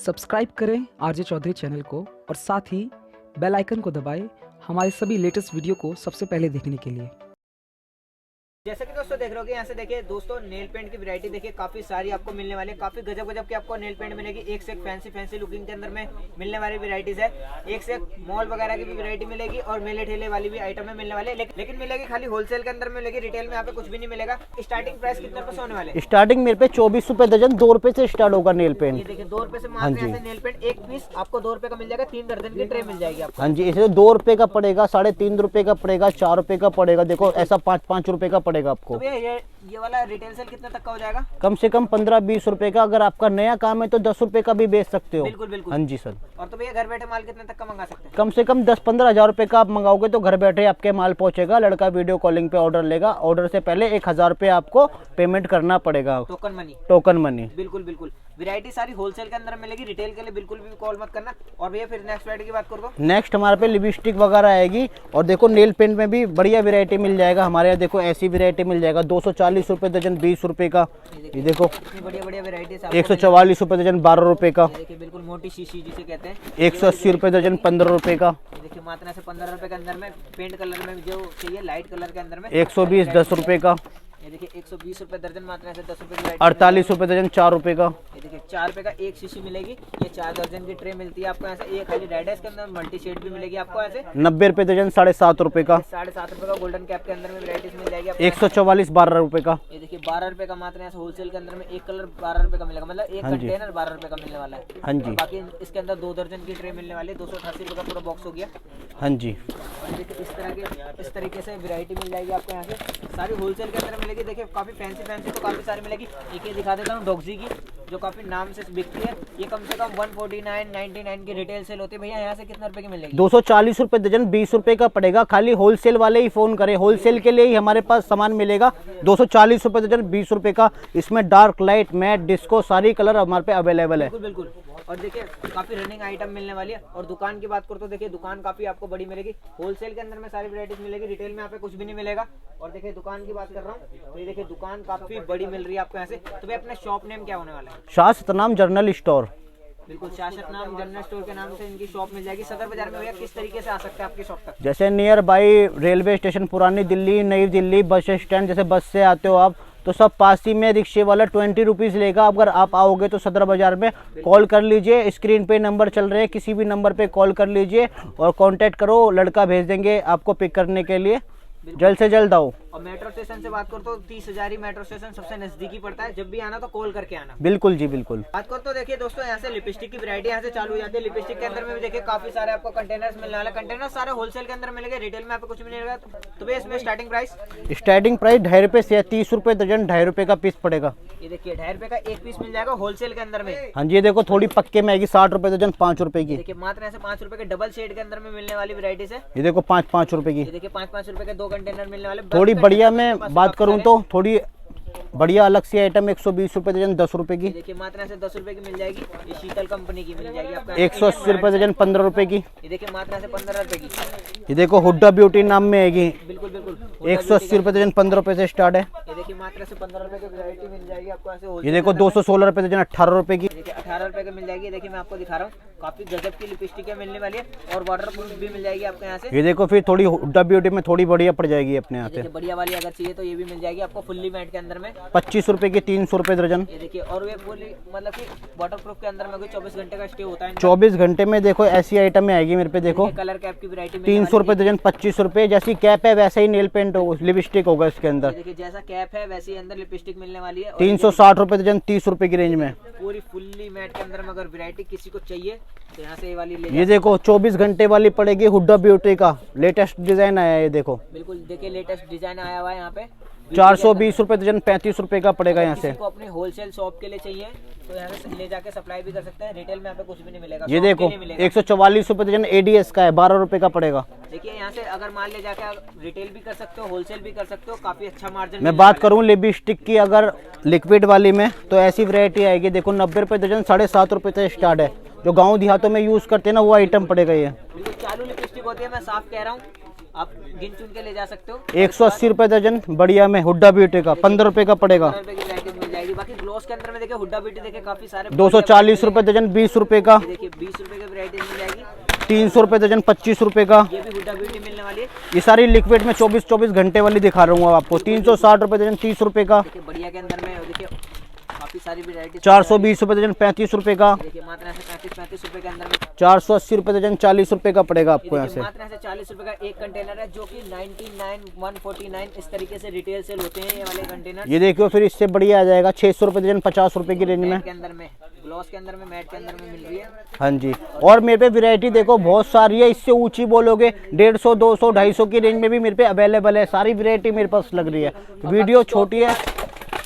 Subscribe करें RJ Chaudhary channel को और साथ ही बेल आइकन को दबाएं हमारे सभी लेटेस्ट वीडियो को सबसे पहले देखने के लिए। जैसे कि दोस्तों देख रहे हो कि यहाँ से देखिए दोस्तों नेल पेंट की वैरायटी देखिए काफी सारी आपको मिलने वाली है। काफी गजब गजब की आपको नेल पेंट मिलेगी। एक से एक फैंसी लुकिंग के अंदर में मिलने वाली वैरायटीज है। एक से एक मॉल वगैरह की भी वैरायटी मिलेगी और मेले ठेले वाली भी आइटम में मिलने वाले, लेकिन मिलेगी खाली होलसेल के अंदर मिलेगी, रिटेल में यहाँ पे कुछ भी नहीं मिलेगा। स्टार्टिंग प्राइस कितने रुपए से होने वाले? स्टार्टिंग मेरे पे 24 रुपए दर्जन, 2 रुपए से स्टार्ट होगा नेल पेंट। ये देखिए 2 रुपए से मात्र यहाँ से नेल पेंट एक पीस आपको 2 रुपए का मिल जाएगा। 3 दर्जन की ट्रे मिल जाएगी आपको। हाँ जी, इसे 2 रुपए का पड़ेगा, 3.5 रुपए का पड़ेगा, 4 रुपए का पड़ेगा। देखो ऐसा 5-5 रुपए का पड़ेगा आपको। तो ये वाला रिटेल सेल कितने तक का हो जाएगा? कम से कम 15-20 रुपए का। अगर आपका नया काम है तो 10 रुपए का भी बेच सकते हो। बिल्कुल बिल्कुल। हाँ जी सर। और तो भैया घर बैठे माल कितने तक का मंगा सकते हैं? कम से कम 10-15 हज़ार रुपए का आप मंगाओगे तो घर बैठे आपके माल पहुंचेगा। लड़का वीडियो कॉलिंग पे ऑर्डर लेगा। ऑर्डर से पहले 1000 रुपए आपको पेमेंट करना पड़ेगा, टोकन मनी। बिल्कुल बिल्कुल। वैरायटी सारी होलसेल के अंदर मिलेगी, रिटेल के लिए बिल्कुल भी कॉल मत करना। और भैया फिर नेक्स्ट वैरायटी की बात कर दो। नेक्स्ट हमारे पे लिपस्टिक वगैरह आएगी। और देखो नेल पेंट में भी बढ़िया वैरायटी मिल जाएगा हमारे यहाँ। देखो ऐसी वैरायटी मिल जाएगा 240 रुपए दर्जन, 20 रुपए का। ये देखो बढ़िया बढ़िया वैरायटी 144 रुपए दर्जन, 12 रुपए का। देखिए बिल्कुल मोटी शीशी जिसे कहते हैं। 180 रुपए दर्जन, 15 रुपए का। देखिए मात्र से 15 रुपए के अंदर में पेंट कलर में जो चाहिए लाइट कलर के अंदर में 120, 10 रुपए का। ये देखिए 120 रुपए दर्जन, मात्र से 10 रुपए की। 48 रुपए दर्जन, 4 रुपए का। ये देखिए 4 रुपए का एक शीशी मिलेगी। ये 4 दर्जन की ट्रे मिलती है आपको ऐसे। ये खाली रेड है, इसके अंदर मल्टी शेड भी मिलेगी आपको ऐसे। 90 रुपए दर्जन, 7.5 रुपए का। 7.5 रुपए का गोल्डन कैप के अंदर में वैरायटीज मिल जाएगी आपको। 144, 12 रुपए का। ये देखिए 12 रुपए का मात्र ऐसे होलसेल के अंदर में एक कलर 12 रुपए का मिलेगा, मतलब एक कंटेनर 12 रुपए का मिलने वाला है। हाँ जी। बाकी इसके अंदर 2 दर्जन की ट्रे मिलने वाली है। 288 रुपए का पूरा बॉक्स हो गया। हाँ जी। और देखिए इस तरीके से वैरायटी मिल जाएगी आपको यहाँ से। सारी होलसेल के अंदर मिलेगी। देखिए काफी फैंसी तो काफी सारी मिलेगी। एक ये दिखा देता हूँ डॉक्सी की, जो काफी नाम से बिकती है। ये कम से कम 149.99 की रिटेल सेल होती है। भैया यहाँ से कितने रुपए की मिलेगी? 240 रुपए दर्जन, 20 रुपए का पड़ेगा। खाली होलसेल वाले ही फोन करें, होलसेल के लिए ही हमारे पास सामान मिलेगा। 240 रुपए दर्जन, 20 रुपए का। इसमें डार्क, लाइट, मैट, डिस्को सारी कलर हमारे पे अवेलेबल है। बिल्कुल। और देखिए काफी रनिंग आइटम मिलने वाली है। और दुकान की बात करो तो देखिए दुकान काफी आपको बड़ी मिलेगी। होलसेल के अंदर में सारी वैरायटीज मिलेगी, रिटेल में यहाँ पे कुछ भी नहीं मिलेगा। और देखिए दुकान की बात कर रहा हूँ तो ये देखिए दुकान काफी बड़ी मिल रही है आपको यहाँ से। तो भाई अपना शॉप नेम क्या होने वाला है? Shah Satnam general store. बिल्कुल, शाश्वत नाम जनरल स्टोर के नाम से इनकी शॉप मिल जाएगी। सदर बाजार में भैया किस तरीके से आ सकते हैं आपकी शॉप तक? जैसे नियर बाई रेलवे स्टेशन पुरानी दिल्ली, नई दिल्ली बस स्टैंड, जैसे बस से आते हो आप तो सब पास ही में रिक्शे वाला 20 रुपीज़ लेगा। अगर आप आओगे तो सदर बाजार में कॉल कर लीजिए। स्क्रीन पे नंबर चल रहे हैं, किसी भी नंबर पे कॉल कर लीजिए और कांटेक्ट करो। लड़का भेज देंगे आपको पिक करने के लिए। जल्द से जल्द आओ। और मेट्रो स्टेशन से बात करो तो 30,000 ही मेट्रो स्टेशन सबसे नजदीकी पड़ता है। जब भी आना तो कॉल करके आना। बिल्कुल जी बिल्कुल। बात करो तो देखिए दोस्तों यहाँ से लिपस्टिक की वैरायटी यहाँ से चालू हो जाती है। लिपस्टिक के अंदर में भी देखिए काफी सारे आपको कंटेनर्स मिलने वाले। कंटेनर सारे होलसेल के अंदर मिलेंगे, रिटेल में आपको कुछ भी नहीं मिलेगा। तो भैया इसमें स्टार्टिंग प्राइस 2.5 रुपए से 30 रुपए दर्जन, 2.5 रुपए का पीस पड़ेगा। ये देखिए 2.5 रुपए का एक पीस मिल जाएगा होलसेल के अंदर में। हाँ जी, ये देखो थोड़ी पक्के में आएगी 60 रुपए दर्जन, 5 रुपए की। देखिए मात्र ऐसे 5 रुपए के डबल शेड के अंदर में मिलने वाली वैरायटीज है। ये देखो 5-5 रुपए की। ये देखिए 5-5 रुपए के 2 कंटेनर मिलने वाले। थोड़ी बढ़िया में बात करूँ तो थोड़ी बढ़िया अलग सी आइटम 120 रुपए दर्जन, 10 रुपए की। देखिए मात्र से 10 रुपए की मिल जाएगी। ये शीतल कंपनी की मिल जाएगी आपको। 180 रुपए दर्जन, 15 रुपए की। ये देखिए मात्र से 15 रुपए की। ये देखो हुड्डा ब्यूटी नाम में आएगी। बिल्कुल बिल्कुल। 180 रुपए दर्जन, 15 रुपए से स्टार्ट है। ये देखिए मात्र से 15 रुपए की वैरायटी मिल जाएगी आपको ऐसे। ये देखो 216 रुपए दर्जन, 18 रुपए की। देखिए 18 रुपए की मिल जाएगी। देखिए मैं आपको दिखा रहा हूँ काफी गजब की लिपस्टिक मिलने वाली है और वाटर प्रूफ भी मिल जाएगी आपको यहाँ से। ये देखो फिर थोड़ी हुड्डा ब्यूटी में थोड़ी बढ़िया पड़ जाएगी अपने यहाँ से। बढ़िया वाली अगर चाहिए तो ये भी मिल जाएगी आपको फुल्ली मैट के अंदर में। 25 रुपए की 300 रुपए दर्जन। ये देखिए और वे पूरी मतलब कि वाटर प्रूफ के अंदर में कोई 24 घंटे का स्टे होता है। 24 घंटे में देखो ऐसी आइटम में आएगी मेरे पे। देखो कलर कैप की वैरायटी 300 रुपए दर्जन, 25 रुपए। जैसी कैप है वैसा ही नेल पेंट लिपस्टिक होगा इसके अंदर। देखिए जैसा कैप है वैसे ही अंदर लिपस्टिक मिलने वाली है। 360 रुपए दर्जन, 30 रुपए की रेंज में। पूरी फुल्ली मैट के अंदर में अगर वैरायटी किसी को चाहिए तो यहाँ से ये वाली ले। ये देखो 24 घंटे वाली पड़ेगी हुड्डा ब्यूटी का। लेटेस्ट डिजाइन आया है ये देखो। बिल्कुल देखिए लेटेस्ट डिजाइन आया हुआ है यहाँ पे। 420 रुपए दर्जन, 35 रुपए का पड़ेगा यहाँ से। को अपनी होलसेल शॉप के लिए चाहिए तो यहाँ से ले जाके सप्लाई भी कर सकते हैं। रिटेल में यहाँ पे कुछ भी नहीं मिलेगा। ये देखो 144 रुपए दर्जन, एडीएस का है, 12 रुपए का पड़ेगा। देखिए यहाँ से अगर माल ले जाके रिटेल भी कर सकते हो, होलसेल भी कर सकते हो। काफी अच्छा मार्जिन। मैं बात करूँ लिपस्टिक की अगर लिक्विड वाली में तो ऐसी वैरायटी आएगी। देखो 90 रुपए दर्जन, 7.5 रुपए से स्टार्ट है। जो गाँव देहातों में यूज करते हैं ना वो आइटम पड़ेगा ये। बिल्कुल चालू लिपस्टिक होती है, मैं साफ कह रहा हूँ। आप गिन चुन के ले जा सकते हो। 180 रुपए दर्जन बढ़िया में हुड्डा ब्यूटी का, 15 रुपए का पड़ेगा। 15 रुपए की वैरायटी मिल जाएगी। जाएगी। बाकी ग्लोस के अंदर में देखिए हुड्डा बीटी देखिए काफी सारे 240 रुपए दर्जन, 20 रुपए का। ये देखिए 20 रुपए की वैरायटी मिल जाएगी। 300 रुपए दर्जन, 25 रुपए का। ये भी हुड्डा बीटी मिलने वाली है। ये सारी लिक्विड में 24 घंटे वाली दिखा रहा हूँ आपको। 360 रुपए दर्जन, 30 रुपए का। देखिए बढ़िया के अंदर में देखिए काफी सारी वैरायटी। 420 रुपए दर्जन, 35 रुपए का। देखिए मात्र ऐसे 35 रुपए के अंदर में। 480 रुपए दर्जन, 40 रुपए का पड़ेगा आपको यहाँ से। मात्र ऐसे 40 रुपए का एक कंटेनर है, जो कि 99, 149 इस तरीके से रिटेल सेल होते हैं ये वाले कंटेनर। ये देखियो फिर इससे बढ़िया आ जाएगा 600 रुपए दर्जन, 50 रुपए की रेंज में। के अंदर में ग्लॉस के अंदर में मैट के अंदर में मिल रही है। हाँ जी, और मेरे पे वैरायटी देखो बहुत सारी है। इससे ऊंची बोलोगे 150, 200, 250 की रेंज में भी मेरे पे अवेलेबल है। सारी वैरायटी मेरे पास लग रही है। वीडियो छोटी है।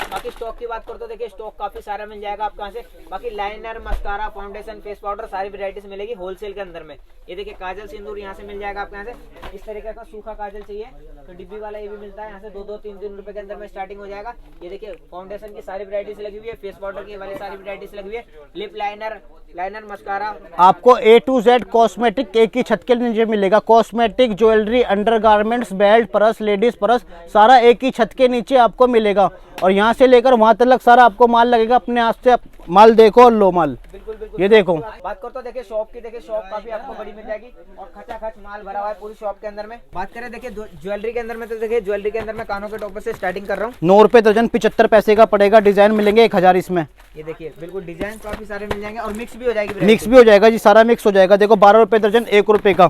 बाकी स्टॉक की बात करो तो देखिए स्टॉक काफी सारा मिल जाएगा आपको यहाँ से। बाकी liner, mascara, foundation, face powder सारी वैरायटीज मिलेगी होलसेल के अंदर में। ये देखिए काजल सिंदूर यहाँ से मिल जाएगा आपको यहाँ से। इस तरीके का सूखा काजल चाहिए तो डिब्बी वाला ये भी मिलता है यहाँ से। 2-2, 3-3 रुपए के अंदर में स्टार्टिंग हो जाएगा। ये देखिए फाउंडेशन की सारी वैरायटीज लगी हुई है। फेस पाउडर की वाली सारी वैरायटीज लगी हुई है। Lip liner, mascara. आपको A to Z कॉस्मेटिक एक ही छत के नीचे मिलेगा। Cosmetic, jewellery, undergarments, belt, purse, ladies purse, सारा एक ही छत के नीचे आपको मिलेगा। और यहाँ से लेकर वहां तक सारा आपको माल लगेगा। अपने हाथ से माल देखो और लो माल। बिल्कुल ये देखो। बात करो तो देखिए शॉप की, देखिए शॉप काफी आपको बड़ी मिल जाएगी और खचाखच माल भरा हुआ है पूरी शॉप के अंदर में। बात करें देखिए ज्वेलरी के अंदर में, तो देखिए ज्वेलरी के अंदर में कानों के टॉपर से स्टार्टिंग कर रहा हूँ। 9 रुपए दर्जन, 75 पैसे का पड़ेगा। डिजाइन मिलेंगे 1000 इसमें। ये देखिए बिल्कुल डिजाइन काफी सारे मिल जाएंगे और मिक्स भी हो जाएगी। मिक्स भी हो जाएगा जी, सारा मिक्स हो जाएगा। देखो 12 रुपए दर्जन, 1 रुपए का।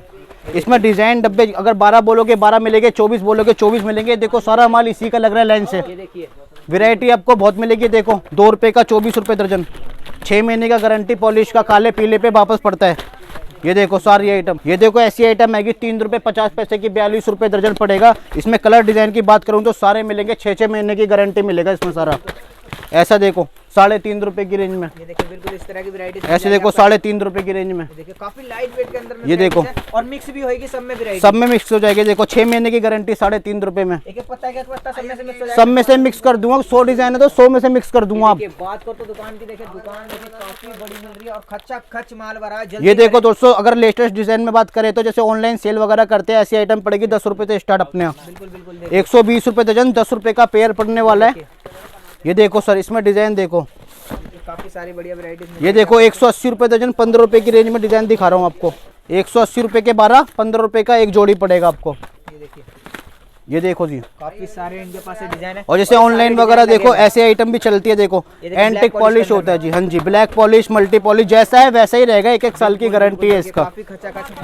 इसमें डिजाइन डब्बे अगर 12 बोलोगे 12 मिलेंगे, 24 बोलोगे 24 मिलेंगे। देखो सारा माल इसी का लग रहा है लाइन से। ये देखिए वैरायटी आपको बहुत मिलेगी। देखो 2 रुपए का 24 रुपए दर्जन। 6 महीने का गारंटी पॉलिश का, काले पीले पे वापस पड़ता है। ये देखो सारी आइटम। ये देखो ऐसी आइटम आएगी 3 रुपए 50 पैसे की, 42 रुपए दर्जन पड़ेगा। इसमें कलर डिजाइन की बात करूँ तो सारे मिलेंगे। 6-6 महीने की गारंटी मिलेगा इसमें सारा। ऐसा देखो 3.5 रुपए की रेंज में। ये देखिए बिल्कुल इस तरह की वैरायटी। ऐसे देखो 3.5 रुपए की रेंज में। देखिए काफी लाइट वेट के अंदर में। ये देखो और मिक्स भी होगी सब में वैरायटी। सब में मिक्स हो जाएगी। देखो 6 महीने की गारंटी 3.5 रुपए में। एक पत्ता सब में से मिक्स हो जाएगा। सब में से मिक्स कर दूंगा। 100 डिजाइन है तो 100 में से मिक्स कर दूंगा आप। बात करो तो दुकान की, देखिए दुकान देखिए काफी बड़ी मिल रही है और खच्चा खच माल भरा है। ये देखो दोस्तों, अगर लेटेस्ट डिजाइन में बात करें तो जैसे ऑनलाइन सेल वगैरह करते हैं, ऐसी आइटम पड़ेगी 10 रुपए से स्टार्ट अपने यहाँ। बिल्कुल 120 रुपए दर्जन, 10 रुपए का पेयर पड़ने वाला है। ये देखो सर, इसमें डिजाइन देखो काफी सारी बढ़िया वैरायटीज। ये देखो 180 रुपए दर्जन, 15 रुपए की रेंज में डिजाइन दिखा रहा हूँ आपको। 180 रुपए के 12, 15 रुपए का एक जोड़ी पड़ेगा आपको। ये देखिए, ये देखो जी, काफी सारे इनके पास डिजाइन है। और जैसे ऑनलाइन वगैरह देखो ऐसे आइटम भी चलती है। देखो एंटिक पॉलिश होता है जी। हाँ जी, ब्लैक पॉलिश, मल्टी पॉलिश, जैसा है वैसा ही रहेगा। 1-1 साल की गारंटी है इसका।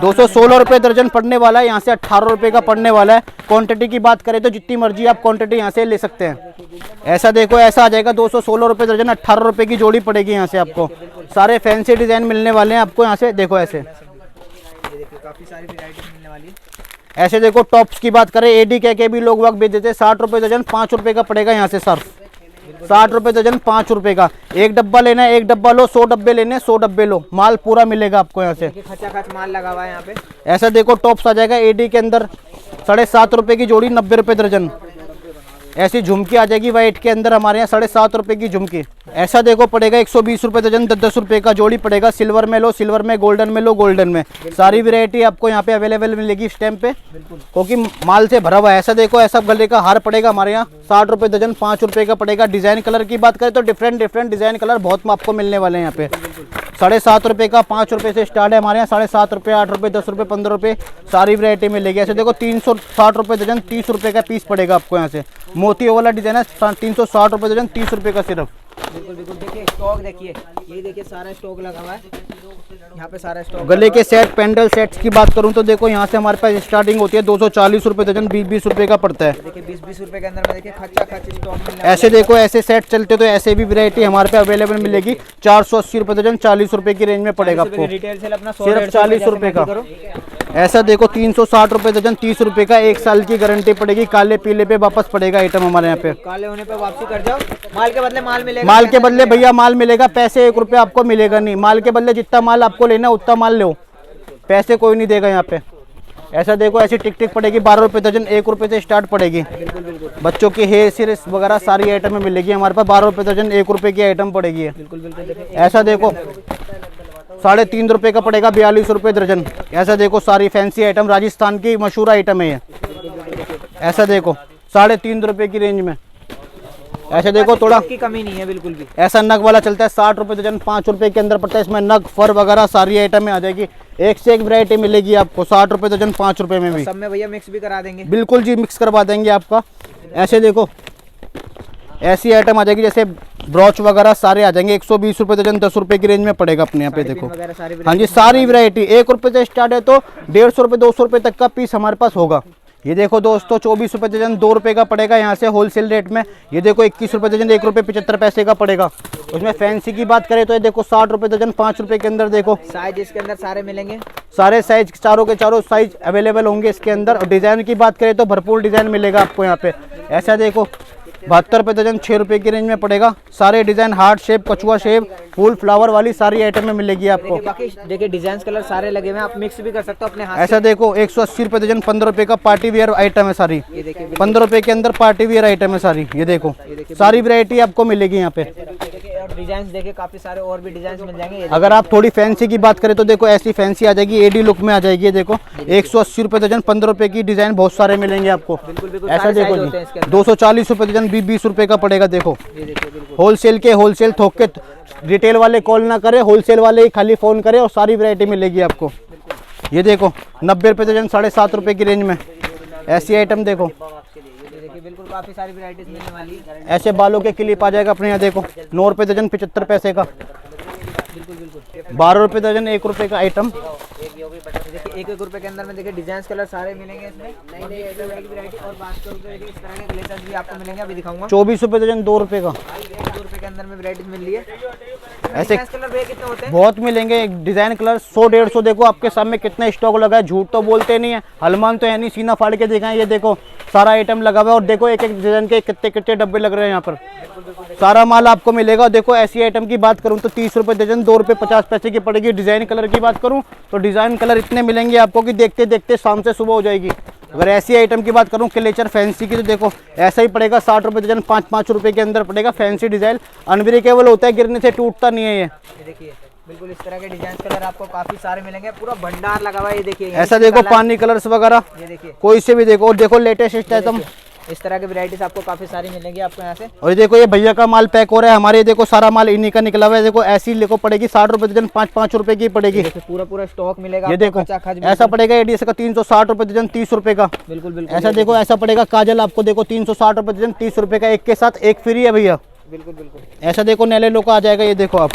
216 रुपए दर्जन पड़ने वाला है। यहाँ से 18 रुपए का पड़ने वाला है। क्वांटिटी की बात करें तो जितनी मर्जी आप क्वांटिटी यहाँ से ले सकते हैं। ऐसा देखो, ऐसा आ जाएगा 216 रुपए दर्जन, 18 रुपए की जोड़ी पड़ेगी यहाँ से आपको। सारे फैंसी डिजाइन मिलने वाले हैं आपको यहाँ से। देखो ऐसे काफी सारी वैरायटीज मिलने वाली है। ऐसे देखो टॉप्स की बात करें, एडी के भी लोग वक्त बेच देते हैं। 60 रुपए दर्जन, 5 रुपए का पड़ेगा यहाँ से सर्फ। 60 रुपए दर्जन, 5 रुपए का। एक डब्बा लेना है 1 डब्बा लो, 100 डब्बे लेने 100 डब्बे लो, माल पूरा मिलेगा आपको यहाँ से। खचाखच माल लगा हुआ है यहाँ पे। ऐसा देखो टॉप्स आ जाएगा एडी के अंदर 7.5 रुपए की जोड़ी, 90 रुपए दर्जन। ऐसी झुमकी आ जाएगी वाइट के अंदर हमारे यहाँ 7.5 रुपए की झुमकी। ऐसा देखो पड़ेगा 120 रुपए दर्जन, 10-10 रुपए का जोड़ी पड़ेगा। सिल्वर में लो सिल्वर में, गोल्डन में लो गोल्डन में। सारी वैरायटी आपको यहाँ पे अवेलेबल मिलेगी इस टाइम पे, क्योंकि माल से भरा हुआ है। ऐसा देखो, ऐसा गले का हार पड़ेगा हमारे यहाँ 60 रुपए दर्जन, 5 रुपए का पड़ेगा। डिजाइन कलर की बात करें तो डिफरेंट डिजाइन कलर बहुत आपको मिलने वाले हैं यहाँ पे। 7.5 रुपए का, 5 रुपए से स्टार्ट है हमारे यहाँ। 7.5 रुपए, 8 रुपए, 10 रुपए, 15 रुपए, सारी वैरायटी मिलेगी। ऐसे देखो 360 रुपए दर्जन, 30 रुपए का पीस पड़ेगा आपको यहाँ से। मोतियों वाला डिजाइन है 360 रुपए दर्जन, 30 रुपए का सिर्फ। बिल्कुल देखिए स्टॉक देखिए, ये देखिए सारा स्टॉक लगा हुआ है यहाँ पे, सारा स्टॉक। गले के सेट, पेंडल सेट्स की बात करूं तो देखो यहाँ से हमारे पास स्टार्टिंग होती है 240 रुपए दर्जन, 20-20 रुपए का पड़ता है। देखिए 20-20 रुपए के अंदर में देखिए खच्चा खच स्टॉक मिलने। ऐसे देखो, ऐसे सेट चलते तो ऐसे भी वैरायटी हमारे पे अवेलेबल मिलेगी। 480 रुपए दर्जन, 40 रुपए की रेंज में पड़ेगा आपको। रिटेल सेल अपना सिर्फ 40 रुपए का। ऐसा देखो 360 रुपए दर्जन, 30 रुपए का, 1 साल की गारंटी पड़ेगी। काले पीले पे वापस पड़ेगा आइटम हमारे यहाँ पे। काले होने पे वापसी कर जाओ, माल के बदले माल मिलेगा। माल के बदले भैया माल मिलेगा, पैसे 1 रुपया आपको मिलेगा नहीं। माल के बदले जितना माल आपको लेना उतना माल लो, पैसे कोई नहीं देगा यहाँ पे। ऐसा देखो, ऐसी टिक टिक पड़ेगी 12 रुपए दर्जन, 1 रुपए से स्टार्ट पड़ेगी। बच्चों की हेयर सीरीज वगैरह सारी आइटम में मिलेगी हमारे पास। 12 रुपए दर्जन, 1 रुपए की आइटम पड़ेगी। ऐसा देखो 3.5 रुपए का पड़ेगा, 42 रुपए दर्जन। ऐसा देखो सारी फैंसी आइटम, राजस्थान की मशहूर आइटम है ये। ऐसा देखो 3.5 रुपए की रेंज में। ऐसे देखो थोड़ा की कमी नहीं है बिल्कुल भी। ऐसा नग वाला चलता है 60 रुपये दर्जन, 5 रुपये के अंदर पड़ता है। इसमें नग फर वगैरह सारी आइटम में आ जाएगी, एक से एक वैरायटी मिलेगी आपको 60 रुपये दर्जन, 5 रुपये में भी। सब में भैया मिक्स भी करा देंगे? बिल्कुल जी, मिक्स करवा देंगे आपका। ऐसे देखो ऐसी आइटम आ जाएगी जैसे ब्रॉच वगैरह सारे आ जाएंगे 120 रुपये दर्जन, 10 रुपये की रेंज में पड़ेगा अपने यहाँ पे। देखो हाँ जी, सारी वैरायटी 1 रुपये से स्टार्ट है तो 150 रुपये 200 रुपये तक का पीस हमारे पास होगा। ये देखो दोस्तों 24 रुपये दर्जन 2 रुपये का पड़ेगा यहाँ से होलसेल रेट में। ये देखो 21 रुपये दर्जन 1 रुपये 75 पैसे का पड़ेगा। उसमें फैंसी की बात करें तो ये देखो 60 रुपये दर्जन 5 रुपये के अंदर। देखो साइज इसके अंदर सारे मिलेंगे, सारे साइज चारों के चारों साइज अवेलेबल होंगे इसके अंदर। और डिज़ाइन की बात करें तो भरपूर डिज़ाइन मिलेगा आपको यहाँ पे। ऐसा देखो 72 रुपये दर्जन 6 रुपये की रेंज में पड़ेगा। सारे डिज़ाइन हार्ट शेप, कछुआ शेप, फुल फ्लावर वाली सारी आइटम में मिलेगी आपको। बाकी देखिए डिजाइन कलर सारे लगे हुए हैं, आप मिक्स भी कर सकते हो अपने हाथ ऐसा देखो 180 रुपये दर्जन 15 रुपये का पार्टी वियर आइटम है सारी। ये देखिए 15 रुपये के अंदर पार्टी वियर आइटम है सारी। ये देखो सारी वैरायटी आपको मिलेगी यहाँ पे। और डिजाइन देखिए काफी सारे और भी डिजाइन मिल जाएंगे। अगर आप थोड़ी फैंसी की बात करें तो देखो ऐसी फैंसी आ जाएगी, एडी लुक में आ जाएगी। ये देखो 180 रुपये दर्जन 15 रुपये की डिजाइन बहुत सारे मिलेंगे आपको। ऐसा देखो जी 240 रुपये दर्जन 20 रुपये का पड़ेगा। देखो होलसेल के होलसेल, थोक के रिटेल वाले कॉल ना करे, होलसेल वाले ही खाली फोन करे और सारी वैरायटी मिलेगी आपको। ये देखो 90 रुपये दर्जन 7.5 रुपये की रेंज में ऐसी आइटम। देखो बिल्कुल काफी सारी वैरायटीज मिलने वाली। ऐसे बालों के क्लिप आ जाएगा अपने यहाँ। देखो 9 रुपये दर्जन 75 पैसे का। 12 रुपये दर्जन 1 रुपये का आइटम। देखिए 1 रुपये के अंदर में देखिए डिजाइन कलर सारे मिलेंगे इसमें, नई नई वैरायटी। और 500 रुपये इस तरह के ग्लेटर्स भी आपको मिलेंगे, अभी दिखाऊंगा। 24 रुपये दर्जन 2 रुपये का। 2 रुपये के अंदर में वैरायटी मिल रही है। ऐसे कलर भैया कितने होते हैं? बहुत मिलेंगे डिजाइन कलर 100-150। देखो आपके सामने कितना स्टॉक लगा है, झूठ तो बोलते नहीं है, हलमान तो है नहीं, सीना फाड़ के दिखाएं। ये देखो सारा आइटम लगा हुआ है और देखो एक एक डिजाइन के कितने कितने डब्बे लग रहे हैं यहाँ पर। सारा माल आपको मिलेगा। देखो ऐसी आइटम की बात करूँ तो 30 रुपये दर्जन 2 रुपये 50 पैसे की पड़ेगी। डिजाइन कलर की बात करूँ तो डिजाइन कलर इतने मिलेंगे आपको कि देखते देखते शाम से सुबह हो जाएगी। अगर ऐसी आइटम की बात करूँ क्लेचर फैंसी की तो देखो ऐसा ही पड़ेगा 60 रुपये दर्जन 5-5 रुपये के अंदर पड़ेगा। फैंसी डिजाइन अनब्रेकेबल होता है, गिरने से टूटता नहीं है। ये देखिए बिल्कुल इस तरह के डिजाइन कलर आपको काफी सारे मिलेंगे, पूरा भंडार लगा हुआ है। ये देखिए ऐसा देखो पानी कलर्स वगैरह, ये देखिए कोई से भी देखो। और देखो लेटेस्ट आइटम इस तरह की वैरायटीज आपको काफी सारी मिलेंगी आपको यहाँ से। और ये देखो ये भैया का माल पैक हो रहा है हमारे। देखो सारा माल इन्हीं का निकला हुआ है। देखो ऐसी देखो पड़ेगी 60 रुपये दर्जन 5-5 रुपये की पड़ेगी। पूरा स्टॉक मिलेगा। ये देखो ऐसा पड़ेगा एडीएस का 360 रुपये दर्जन 30 रुपये का। बिल्कुल ऐसा देखो ऐसा पड़ेगा काजल आपको देखो 360 रुपये दर्जन 30 रुपये का, एक के साथ एक फ्री है भैया। बिल्कुल ऐसा देखो नैलेलो का आ जाएगा। ये देखो आप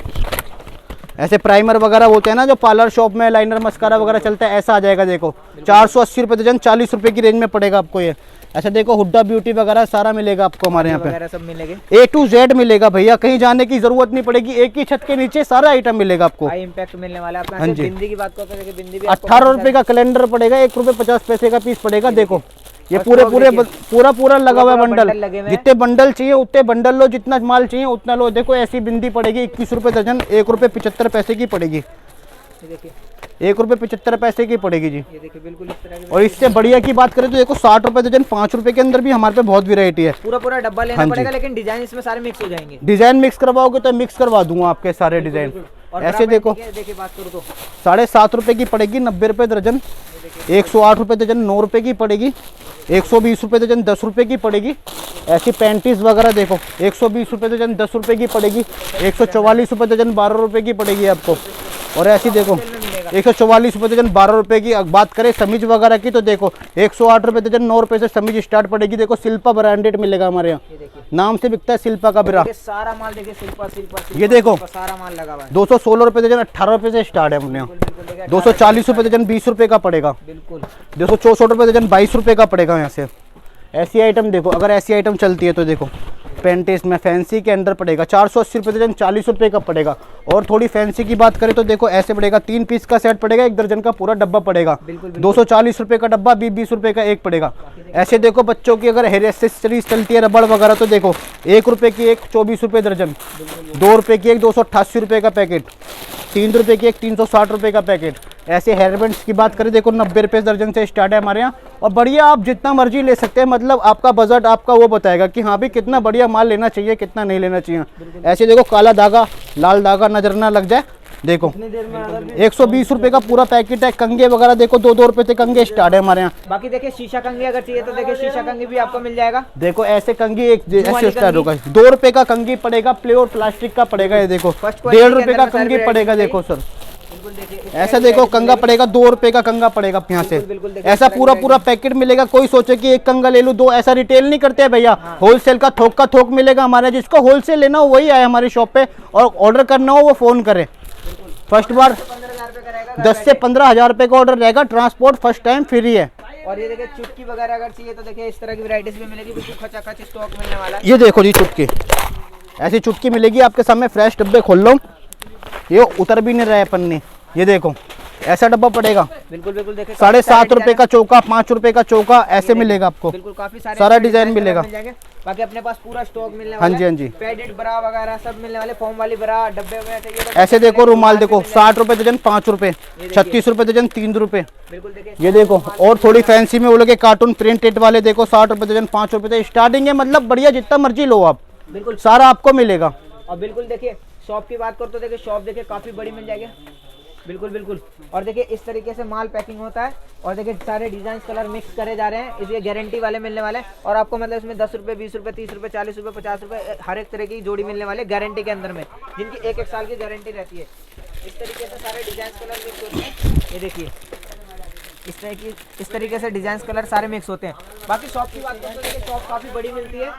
ऐसे प्राइमर वगैरह होते हैं ना जो पार्लर शॉप में लाइनर मस्कारा वगैरह चलता है, ऐसा आ जाएगा। देखो 480 रुपये दर्जन 40 रुपये की रेंज में पड़ेगा आपको ये। ऐसा देखो हुड्डा ब्यूटी वगैरह सारा मिलेगा आपको हमारे यहाँ पे। सब मिलेंगे A to Z मिलेगा भैया, कहीं जाने की जरूरत नहीं पड़ेगी। एक ही छत के नीचे सारा आइटम मिलेगा आपको। हाई इम्पैक्ट मिलने वाला है। हाँ जी। बिंदी की बात करते हैं, बिंदी भी 18 रुपये का कैलेंडर पड़ेगा, 1 रुपये 50 पैसे का पीस पड़ेगा। देखो ये पूरा लगा हुआ है बंडल। जितने बंडल चाहिए उतने बंडल लो, जितना माल चाहिए उतना लो। देखो ऐसी बिंदी पड़ेगी 21 रुपये दर्जन, 1 रुपये 75 पैसे की पड़ेगी। 1 रुपये 75 पैसे की पड़ेगी जी। ये देखिए बिल्कुल इस तरह की। और इससे बढ़िया की बात करें तो देखो 60 रुपये दर्जन 5 रुपये के अंदर भी हमारे पे बहुत वैरायटी है। पूरा डब्बा लेना पड़ेगा, लेकिन डिजाइन इसमें सारे मिक्स हो जाएंगे। डिजाइन मिक्स करवाओगे तो मिक्स करवा दूंगा आपके सारे डिजाइन। ऐसे देखो देखिए बात करूँ तो 7.5 रुपये की पड़ेगी, 90 रुपये दर्जन। 108 रुपये दर्जन 9 रुपये की पड़ेगी। 120 रुपये दर्जन 10 रुपये की पड़ेगी। ऐसी पैंटीज वगैरह देखो 120 रुपये दर्जन 10 रुपये की पड़ेगी। 144 रुपये दर्जन 12 रुपये की पड़ेगी आपको। और ऐसी देखो 144 रुपये दर्जन 12 रुपये की। बात करें समीज वगैरह की तो देखो 108 रुपये दर्जन 9 रुपये से समीज स्टार्ट पड़ेगी। देखो शिल्पा ब्रांडेड मिलेगा हमारे यहाँ, नाम से बिकता है शिल्पा का बिरा। सारा माल देखिए शिल्पा। ये देखो सारा माल लगा हुआ है। 216 रुपये दर्जन 18 रुपये से स्टार्ट है अपने यहाँ। 240 रुपये दर्जन 20 रुपये का पड़ेगा। बिल्कुल 264 रुपये दर्जन 22 रुपये का पड़ेगा यहाँ से। ऐसी आइटम देखो, अगर ऐसी आइटम चलती है तो देखो पेंटिस में फैंसी के अंदर पड़ेगा 480 रुपये दर्जन 40 रुपये का पड़ेगा। और थोड़ी फैंसी की बात करें तो देखो ऐसे पड़ेगा 3 पीस का सेट पड़ेगा, 1 दर्जन का पूरा डब्बा पड़ेगा। 240 रुपये का डब्बा, 20 रुपये का एक पड़ेगा। ऐसे देखो बच्चों की अगर हेयर एक्सेसरीज चलती है रबड़ वगैरह तो देखो 1 रुपये की एक 24 रुपये दर्जन, 2 रुपये की एक 288 रुपये का पैकेट, 3 रुपये की एक 360 रुपये का पैकेट। ऐसे हेयरबैंड्स की बात करें देखो 90 रुपये दर्जन से स्टार्ट है हमारे यहाँ। और बढ़िया आप जितना मर्जी ले सकते हैं, मतलब आपका बजट आपका वो बताएगा कि हाँ भी कितना बढ़िया माल लेना चाहिए कितना नहीं लेना चाहिए। ऐसे देखो काला धागा लाल धागा नजर ना लग जाए देखो कितनी देर में आएगा? 120 रुपए का पूरा पैकेट है। कंगे वगैरह देखो 2-2 रुपए से कंगे स्टार्ट है हमारे यहाँ। बाकी देखिए शीशा कंघी अगर चाहिए तो देखिए शीशा कंघी भी आपको मिल जाएगा। देखो ऐसे कंगी एक वाली ऐसे स्टार्ट होगा, 2 रुपए का कंगी पड़ेगा, प्योर प्लास्टिक का पड़ेगा। ये देखो First quality 1.5 के रुपए का अंदर कंगी सारी पड़ेगा। variety देखो सर बिल्कुल देखिए ऐसा देखो कंगा पड़ेगा, 2 रुपए का कंगा पड़ेगा यहाँ से। बिल्कुल देखिए ऐसा पूरा पूरा पैकेट मिलेगा। कोई सोचे कि एक कंगा ले लूं, 2, ऐसा रिटेल नहीं करते हैं भैया। होलसेल का थोक मिलेगा हमारे। जिसको होलसेल लेना हो वही आए हमारी शॉप पे, और ऑर्डर करना हो वो फोन करे। फर्स्ट बार 15,000 रुपए का रहेगा। 10 से 15,000 रुपए का ऑर्डर रहेगा। ट्रांसपोर्ट फर्स्ट टाइम फ्री है। और ये देखिए चुटकी वगैरह अगर चाहिए तो देखिए इस तरह की वैरायटीज भी मिलेगी। बिल्कुल खचाखच स्टॉक मिलने वाला है। ये देखो जी चुटकी, ऐसी चुटकी मिलेगी आपके सामने। फ्रेश डब्बे खोल लो, ये उतर भी नहीं रहा है पन्नी। ये देखो ऐसा डब्बा पड़ेगा। बिल्कुल बिल्कुल देखिए 7.5 रुपए का चौका, 5 रुपए का चौका ऐसे मिलेगा आपको। बिल्कुल काफी सारे सारा डिजाइन मिलेगा। मिल जाएंगे। बाकी अपने पास पूरा स्टॉक मिलने हाँ वाला जी, है। हाँ जी। पैडेड ब्रा वगैरह सब मिलने वाले। फॉर्म वाली ब्रा डब्बे में चाहिए तो ऐसे देखो रुमाल देखो 60 रुपए दर्जन, 5 रुपए, 36 रुपए दर्जन, 3 रुपए। बिल्कुल देखिए ये देखो और थोड़ी फैंसी में वो लोग कार्टून प्रिंटेड वाले देखो 60 रुपए दर्जन, 5 रुपए से स्टार्टिंग है। मतलब बढ़िया जितना मर्जी लो आप, बिल्कुल। सारा आपको मिलेगा। और बिल्कुल देखिए शॉप की बात करो तो देखिए शॉप देखिए काफी बड़ी मिल जाएगी। बिल्कुल बिल्कुल। और देखिए इस तरीके से माल पैकिंग होता है। और देखिए सारे डिजाइन कलर मिक्स करे जा रहे हैं। इसलिए गारंटी वाले मिलने वाले हैं। और आपको मतलब इसमें 10 रुपए, 20 रुपए, 30 रुपए, 40 रुपए, 50 रुपए हर एक तरह की जोड़ी मिलने वाले गारंटी के अंदर में, जिनकी 1-1 साल की गारंटी रहती है। इस तरीके से सारे डिजाइन कलर मिक्स होते हैं। ये देखिए इस तरीके से डिजाइन कलर सारे मिक्स होते हैं। बाकी शॉप की बात करें तो देखिए शॉप काफी बड़ी मिलती है।